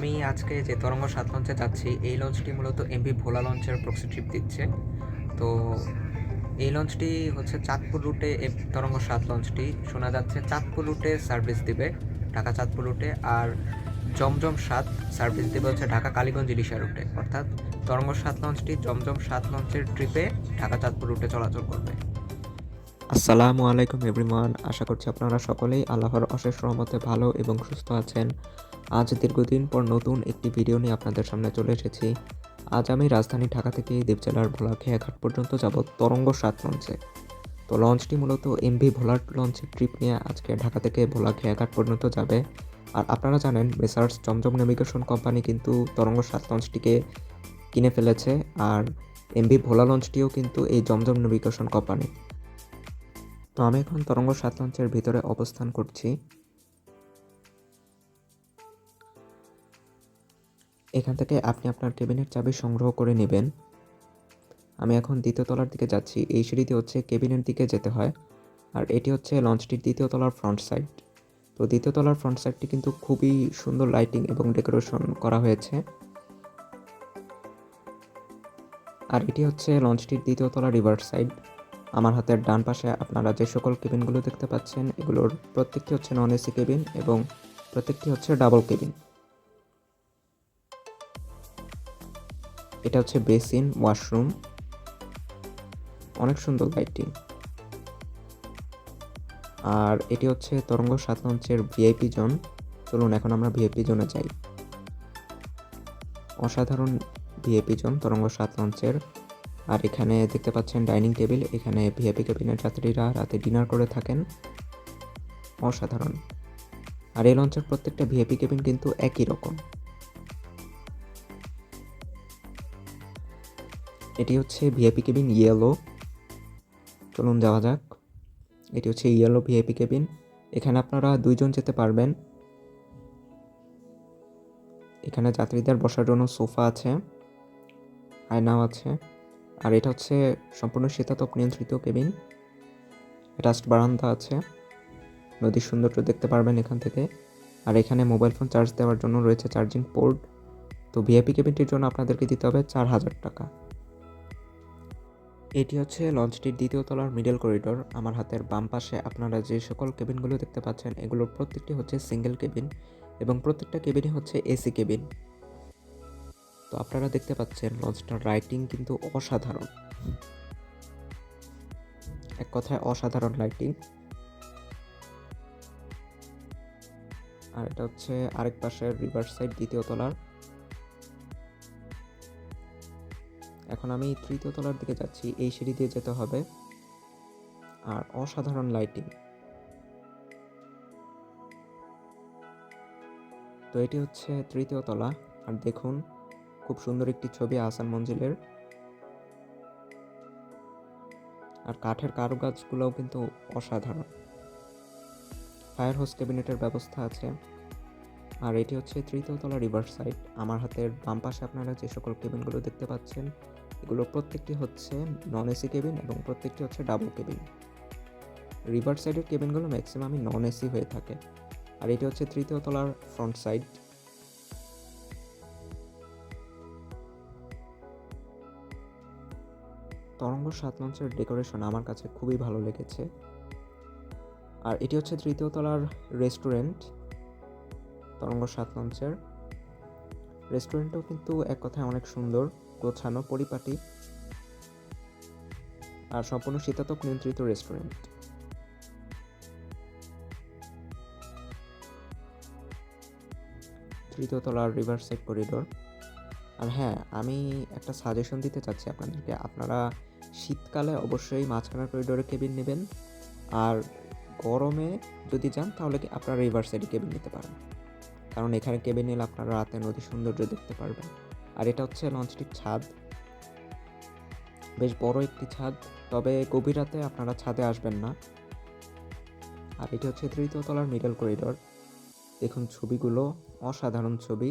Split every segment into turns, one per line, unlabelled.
আমি আজকে যে তরঙ্গ ৭ লঞ্চে যাচ্ছি, এই লঞ্চটি মূলত এমভি ভোলা লঞ্চের প্রক্সি ট্রিপ দিচ্ছে। তো এই লঞ্চটি হচ্ছে চাঁদপুর রুটে তরঙ্গ ৭ লঞ্চটি শোনা যাচ্ছে চাঁদপুর রুটে সার্ভিস দিবে, ঢাকা চাঁদপুর রুটে। আর জমজম ৭ সার্ভিস দেবে হচ্ছে ঢাকা কালীগঞ্জ ইলিশা রুটে। অর্থাৎ তরঙ্গ ৭ লঞ্চটি জমজম ৭ লঞ্চের ট্রিপে ঢাকা চাঁদপুর রুটে চলাচল করবে।
আসসালামু আলাইকুম এভরিওয়ান, আশা করছি আপনারা সকলেই আল্লাহর অশেষ রহমতে ভালো এবং সুস্থ আছেন। আজ দীর্ঘদিন পর নতুন একটি ভিডিও নিয়ে আপনাদের সামনে চলে এসেছি। আজ আমি রাজধানী ঢাকা থেকে দ্বীপজেলার ভোলাখিয়া ঘাট পর্যন্ত যাব তরঙ্গ ৭ লঞ্চে। তো লঞ্চটি মূলত এমভি ভোলার লঞ্চের ট্রিপ নিয়ে আজকে ঢাকা থেকে ভোলাখিয়া ঘাট পর্যন্ত যাবে। আর আপনারা জানেন মেসার্স জমজম নেভিগেশন কোম্পানি কিন্তু তরঙ্গ ৭ লঞ্চটিকে কিনে ফেলেছে। আর এমভি ভোলা লঞ্চটিও কিন্তু এই জমজম নেভিগেশন কোম্পানি। তো আমি এখন তরঙ্গ ৭ লঞ্চের ভিতরে অবস্থান করছি। এখান থেকে আপনি আপনার কেবিনের চাবি সংগ্রহ করে নেবেন। আমি এখন দ্বিতীয় তলার দিকে যাচ্ছি। এই সিঁড়িতে হচ্ছে কেবিনের দিকে যেতে হয়। আর এটি হচ্ছে লঞ্চটির দ্বিতীয় তলার ফ্রন্ট সাইড। তো দ্বিতীয় তলার ফ্রন্ট সাইডটি কিন্তু খুবই সুন্দর লাইটিং এবং ডেকোরেশন করা হয়েছে। আর এটি হচ্ছে লঞ্চটির দ্বিতীয় তলা রিভার সাইড। আমার হাতের ডান পাশে আপনারা যে সকল কেবিনগুলো দেখতে পাচ্ছেন, এগুলোর প্রত্যেকটি হচ্ছে নন এসি কেবিন এবং প্রত্যেকটি হচ্ছে ডাবল কেবিন। এটা হচ্ছে বেসিন, ওয়াশরুম, অনেক সুন্দর লাইটিং। আর এটি হচ্ছে তরঙ্গ ৭ লঞ্চের ভিআইপি জোন। চলুন এখন আমরা ভিআইপি জোনে যাই। অসাধারণ ভিআইপি জোন তরঙ্গ ৭ লঞ্চের। আর এখানে দেখতে পাচ্ছেন ডাইনিং টেবিল, এখানে ভিআইপি কেবিনের যাত্রীরা রাতে ডিনার করে থাকেন। অসাধারণ। আর এই লঞ্চের প্রত্যেকটা ভিআইপি কেবিন কিন্তু একই রকম। এটি হচ্ছে ভিআইপি কেবিন ইয়েলো। চলুন যাওয়া যাক। এটি হচ্ছে ইয়েলো ভিআইপি কেবিন। এখানে আপনারা 2 জন যেতে পারবেন। এখানে যাত্রীদের বসার জন্য সোফা আছে, আয়নাও আছে। আর এটা হচ্ছে সম্পূর্ণ শীতাতপ নিয়ন্ত্রিত কেবিন। অ্যাটাচড বারান্দা আছে, নদীর সৌন্দর্য দেখতে পারবেন এখান থেকে। আর এখানে মোবাইল ফোন চার্জ দেওয়ার জন্য রয়েছে চার্জিং পোর্ট। তো ভিআইপি কেবিনটির জন্য আপনাদেরকে দিতে হবে 4,000 টাকা। এটি হচ্ছে লঞ্চটির দ্বিতীয় তলার মিডল করিডোর। আমার হাতের বাম পাশে আপনারা যে সকল কেবিনগুলো দেখতে পাচ্ছেন, এগুলোর প্রত্যেকটি হচ্ছে সিঙ্গেল কেবিন এবং প্রত্যেকটা কেবিনই হচ্ছে এসি কেবিন। তো আপনারা দেখতে পাচ্ছেন লঞ্চটার লাইটিং কিন্তু অসাধারণ, এক কথায় অসাধারণ লাইটিং। আর এটা হচ্ছে আরেক পাশের রিভার সাইড দ্বিতীয় তলার। এখন আমি তৃতীয় তলার দিকে যাচ্ছি, এই সিঁড়ি দিয়ে যেতে হবে। আর অসাধারণ লাইটিং। তো এটি হচ্ছে তৃতীয় তলা। আর দেখুন খুব সুন্দর একটি ছবি আহসান মঞ্জিলের। আর কাঠের কারুকাজগুলোও কিন্তু অসাধারণ। ফায়ার হোস ক্যাবিনেটের ব্যবস্থা আছে। আর এটি হচ্ছে তৃতীয় তলা রিভার সাইড। আমার হাতের বাম পাশে আপনারা যে সকল কেবিনগুলো দেখতে পাচ্ছেন, এগুলো প্রত্যেকটি হচ্ছে নন এসি কেবিন এবং প্রত্যেকটি হচ্ছে ডাবল কেবিন। রিভার সাইডের কেবিনগুলো ম্যাক্সিমামই নন এসি হয়ে থাকে। আর এটি হচ্ছে তৃতীয় তলার ফ্রন্ট সাইড। তরঙ্গ ৭ লঞ্চের ডেকোরেশন আমার কাছে খুবই ভালো লেগেছে। আর এটি হচ্ছে তৃতীয় তলার রেস্টুরেন্ট তরঙ্গ ৭ লঞ্চের। রেস্টুরেন্টও কিন্তু এক কথায় অনেক সুন্দর, গোছানো, পরিপাটি আর সম্পূর্ণ শীতাতপ নিয়ন্ত্রিত রেস্টুরেন্ট। তৃতীয় তলার রিভার সাইড করিডোর। আর হ্যাঁ, আমি একটা সাজেশন দিতে চাচ্ছি আপনাদেরকে। আপনারা শীতকালে অবশ্যই মাঝখানের করিডোরে কেবিন নেবেন। আর গরমে যদি যান তাহলে কি আপনারা রিভার সাইডে কেবিন নিতে পারেন, কারণ এখানে কেবিন নিলে আপনারা রাতে নদীর সৌন্দর্য দেখতে পারবেন। আর এটা হচ্ছে লঞ্চটির ছাদ, বেশ বড় একটি ছাদ, তবে গভীর রাতে আপনারা ছাদে আসবেন না। আর এটি হচ্ছে তৃতীয় তলার মিডল করিডোর। দেখুন ছবিগুলো, অসাধারণ ছবি।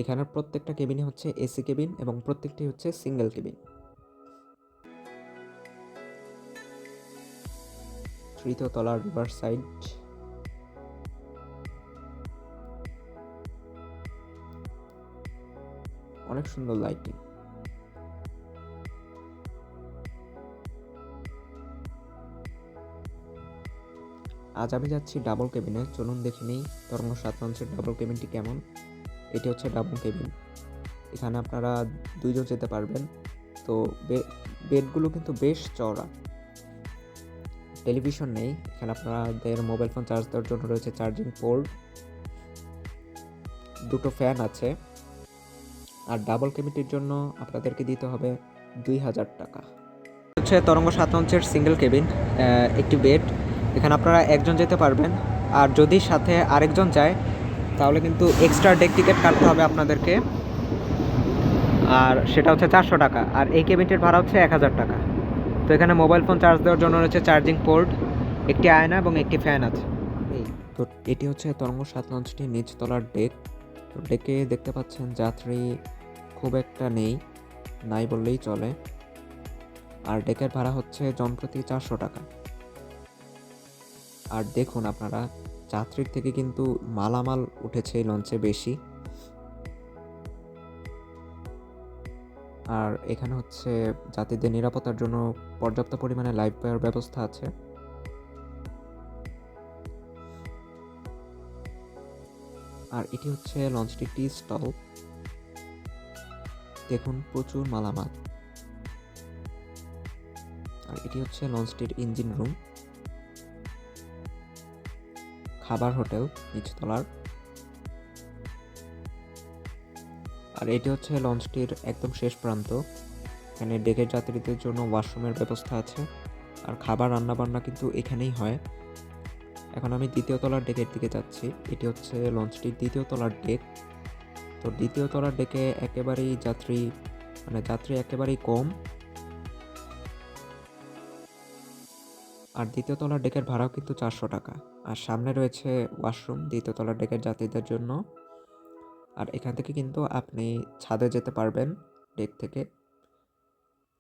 এখানের প্রত্যেকটা কেবিনই হচ্ছে এসি কেবিন এবং প্রত্যেকটি হচ্ছে সিঙ্গেল কেবিন। তৃতীয় তলার রিভার সাইড। অনেক সুন্দর লাইটিং। আজ আমি যাচ্ছি ডাবল কেবিনে, চলুন দেখে নিই তরঙ্গ 7 লঞ্চের ডাবল কেবিনটি কেমন। এটি হচ্ছে ডাবল কেবিন, এখানে আপনারা 2 জন যেতে পারবেন। তো বেডগুলো কিন্তু বেশ চওড়া। টেলিভিশন নেই, এখানে আপনাদের মোবাইল ফোন চার্জ দেওয়ার জন্য রয়েছে চার্জিং পোর্ট, 2টো ফ্যান আছে। আর ডাবল কেবিনটির জন্য আপনাদেরকে দিতে হবে 2000 টাকা। হচ্ছে তরঙ্গ 7 লঞ্চের সিঙ্গেল কেবিন, একটি বেড, এখানে আপনারা একজন যেতে পারবেন। আর যদি সাথে আরেকজন যায় তাহলে কিন্তু এক্সট্রা ডেক টিকিট কাটতে হবে আপনাদেরকে, আর সেটা হচ্ছে 400 টাকা। আর এই কেবিনটির ভাড়া হচ্ছে 1000 টাকা। তো এখানে মোবাইল ফোন চার্জ দেওয়ার জন্য রয়েছে চার্জিং পোর্ট, একটি আয়না এবং একটি ফ্যান আছে। তো এটি হচ্ছে তরঙ্গ 7 লঞ্চটির নিচতলার ডেক। তো ডেকে দেখতে পাচ্ছেন যাত্রী খুব একটা নাই বললেই চলে। আর ডেকের ভাড়া হচ্ছে জনপ্রতি 400 টাকা। আর দেখুন আপনারা, যাত্রীর থেকে কিন্তু মালামাল উঠেছে এই লঞ্চে বেশি। আর এখানে হচ্ছে যাত্রীদের নিরাপত্তার জন্য পর্যাপ্ত পরিমাণে লাইফ বয়ের ব্যবস্থা আছে। আর এটি হচ্ছে লঞ্চটির টি স্টল, দেখুন প্রচুর মালামাল। আর এটি হচ্ছে লঞ্চটির ইঞ্জিন রুম, খাবার হোটেল নিচতলার। আর এটি হচ্ছে লঞ্চটির একদম শেষ প্রান্ত, এখানে ডেকের যাত্রীদের জন্য ওয়াশরুমের ব্যবস্থা আছে। আর খাবার রান্নাবান্না কিন্তু এখানেই হয়। এখন আমি দ্বিতীয় তলার ডেকের দিকে যাচ্ছি, এটি হচ্ছে লঞ্চটির দ্বিতীয় তলার ডেক। তো দ্বিতীয় তলার ডেকে একেবারেই যাত্রী একেবারেই কম। আর দ্বিতীয় তলার ডেকের ভাড়াও কিন্তু 400 টাকা। আর সামনে রয়েছে ওয়াশরুম দ্বিতীয় তলার ডেকের যাত্রীদের জন্য। আর এখান থেকে কিন্তু আপনি ছাদে যেতে পারবেন ডেক থেকে।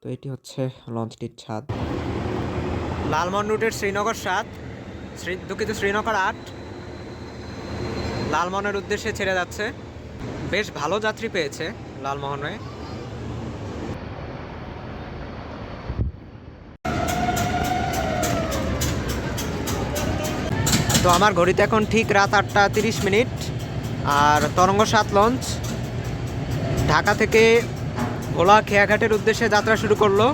তো এটি হচ্ছে লঞ্চটির ছাদ। লালমোহন রুটের শ্রীনগর 7, দুঃখিত শ্রীনগর 8 লালমোহনের উদ্দেশ্যে ছেড়ে যাচ্ছে। বেশ ভালো যাত্রী পেয়েছে লালমোহনে। তো আমার ঘড়িতে এখন ঠিক রাত 8টা 30 মিনিট। আর তরঙ্গ 7 লঞ্চ ঢাকা থেকে ভোলা খেয়াঘাটের উদ্দেশ্যে যাত্রা শুরু করলো।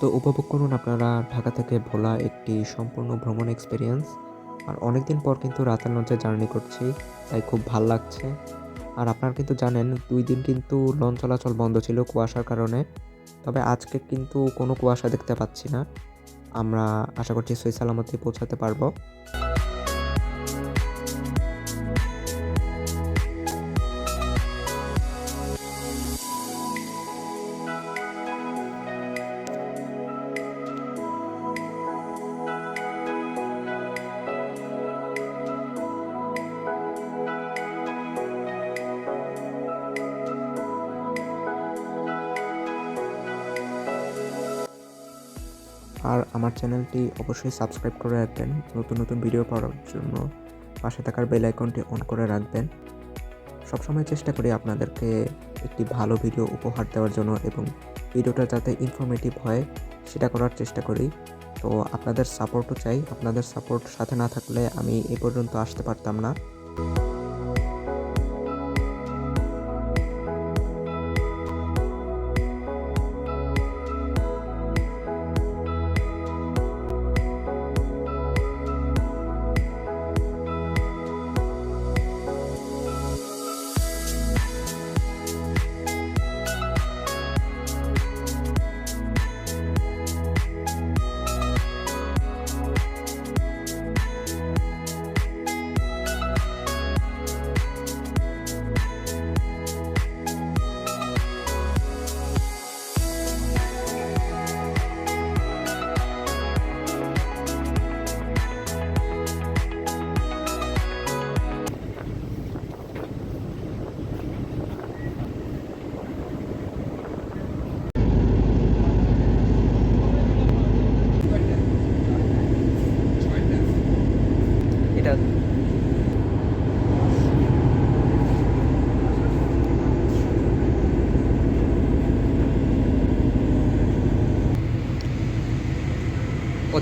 তো উপভোগ করুন আপনারা ঢাকা থেকে ভোলা একটি সম্পূর্ণ ভ্রমণ এক্সপিরিয়েন্স। আর অনেকদিন পর কিন্তু রাতের লঞ্চে জার্নি করছি, তাই খুব ভাল লাগছে। আর আপনারা কিন্তু জানেন 2 দিন কিন্তু লঞ্চ চলাচল বন্ধ ছিল কুয়াশার কারণে। তবে আজকে কিন্তু কোনো কুয়াশা দেখতে পাচ্ছি না। আমরা আশা করছি সহি সালামতে পৌঁছাতে পারবো। আর আমার চ্যানেলটি অবশ্যই সাবস্ক্রাইব করে রাখবেন নতুন নতুন ভিডিও পাওয়ার জন্য। পাশে থাকার বেল আইকনটি অন করে রাখবেন। সবসময় চেষ্টা করি আপনাদেরকে একটি ভালো ভিডিও উপহার দেওয়ার জন্য, এবং ভিডিওটা যাতে ইনফরমেটিভ হয় সেটা করার চেষ্টা করি। তো আপনাদের সাপোর্টও চাই, আপনাদের সাপোর্ট সাথে না থাকলে আমি এ পর্যন্ত আসতে পারতাম না।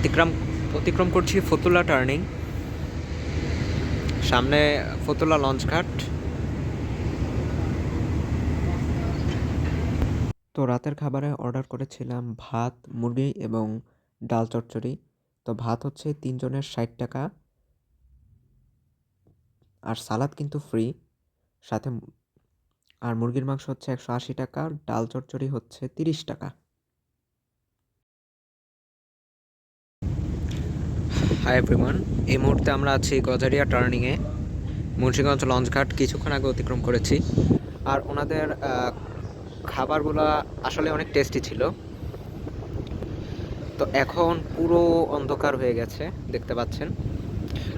অতিক্রম অতিক্রম করছি ফতুল্লা টার্নিং, সামনে ফতুল্লা লঞ্চঘাট।
তো রাতের খাবারে অর্ডার করেছিলাম ভাত, মুরগি এবং ডাল চচ্চড়ি। তো ভাত হচ্ছে 3 জনের 60 টাকা, আর সালাদ কিন্তু ফ্রি সাথে। আর মুরগির মাংস হচ্ছে 180 টাকা, ডাল চচ্চড়ি হচ্ছে 30 টাকা।
হাই এভরিওয়ান, এই মুহূর্তে আমরা আছি গজারিয়া টার্নিংয়ে, মুন্সিগঞ্জ লঞ্চঘাট কিছুক্ষণ আগে অতিক্রম করেছি। আর ওনাদের খাবারগুলো আসলে অনেক টেস্টি ছিল। তো এখন পুরো অন্ধকার হয়ে গেছে, দেখতে পাচ্ছেন।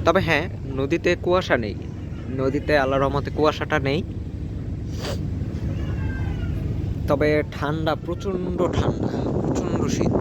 তবে হ্যাঁ, নদীতে কুয়াশা নেই, নদীতে আল্লাহর রহমতে কুয়াশাটা নেই। তবে ঠান্ডা, প্রচণ্ড ঠান্ডা, প্রচণ্ড শীত।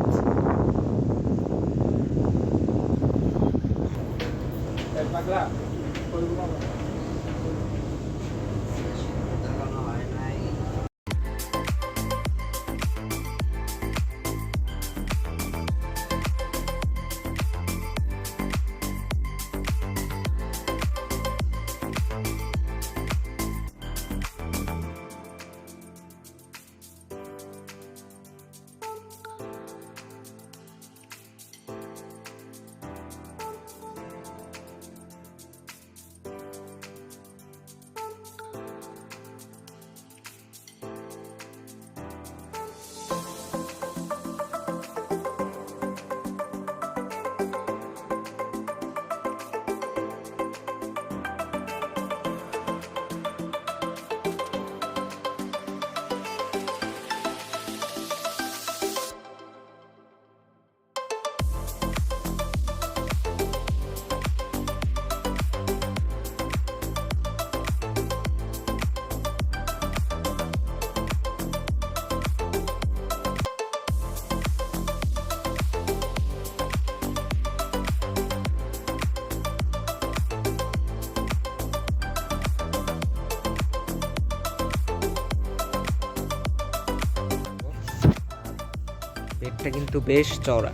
বেডটা কিন্তু বেশ চওড়া।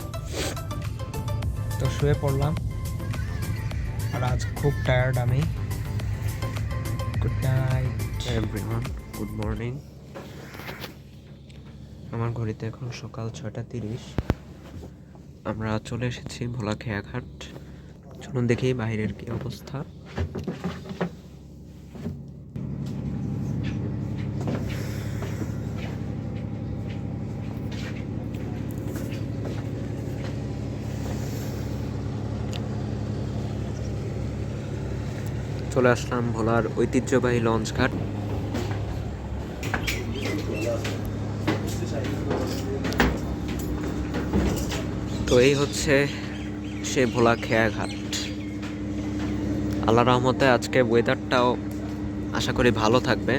তো শুয়ে পড়লাম, আর আজ খুব টায়ার্ড আমি। Good night
everyone, good morning. আমার ঘড়িতে এখন সকাল 6:30। আমরা চলে এসেছি ভোলা খেয়াঘাট। চলুন দেখি বাইরের কি অবস্থা। চলে আসলাম ভোলার ঐতিহ্যবাহী লঞ্চঘাট। তো এই হচ্ছে সে ভোলা খেয়াঘাট। আল্লাহ রহমতে আজকে ওয়েদারটাও আশা করি ভালো থাকবে।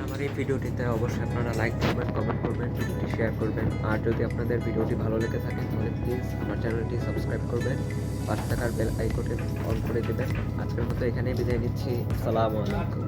আমার এই ভিডিওটিতে অবশ্যই আপনারা লাইক করবেন, কমেন্ট করবেন, ভিডিওটি শেয়ার করবেন। আর যদি আপনাদের ভিডিওটি ভালো লেগে থাকে তাহলে প্লিজ আমার চ্যানেলটি সাবস্ক্রাইব করবেন, পাশে থাকার বেল আইকনে অন করে দেবেন। আজকের মতো এখানেই বিদায় নিচ্ছি। আসসালামু আলাইকুম।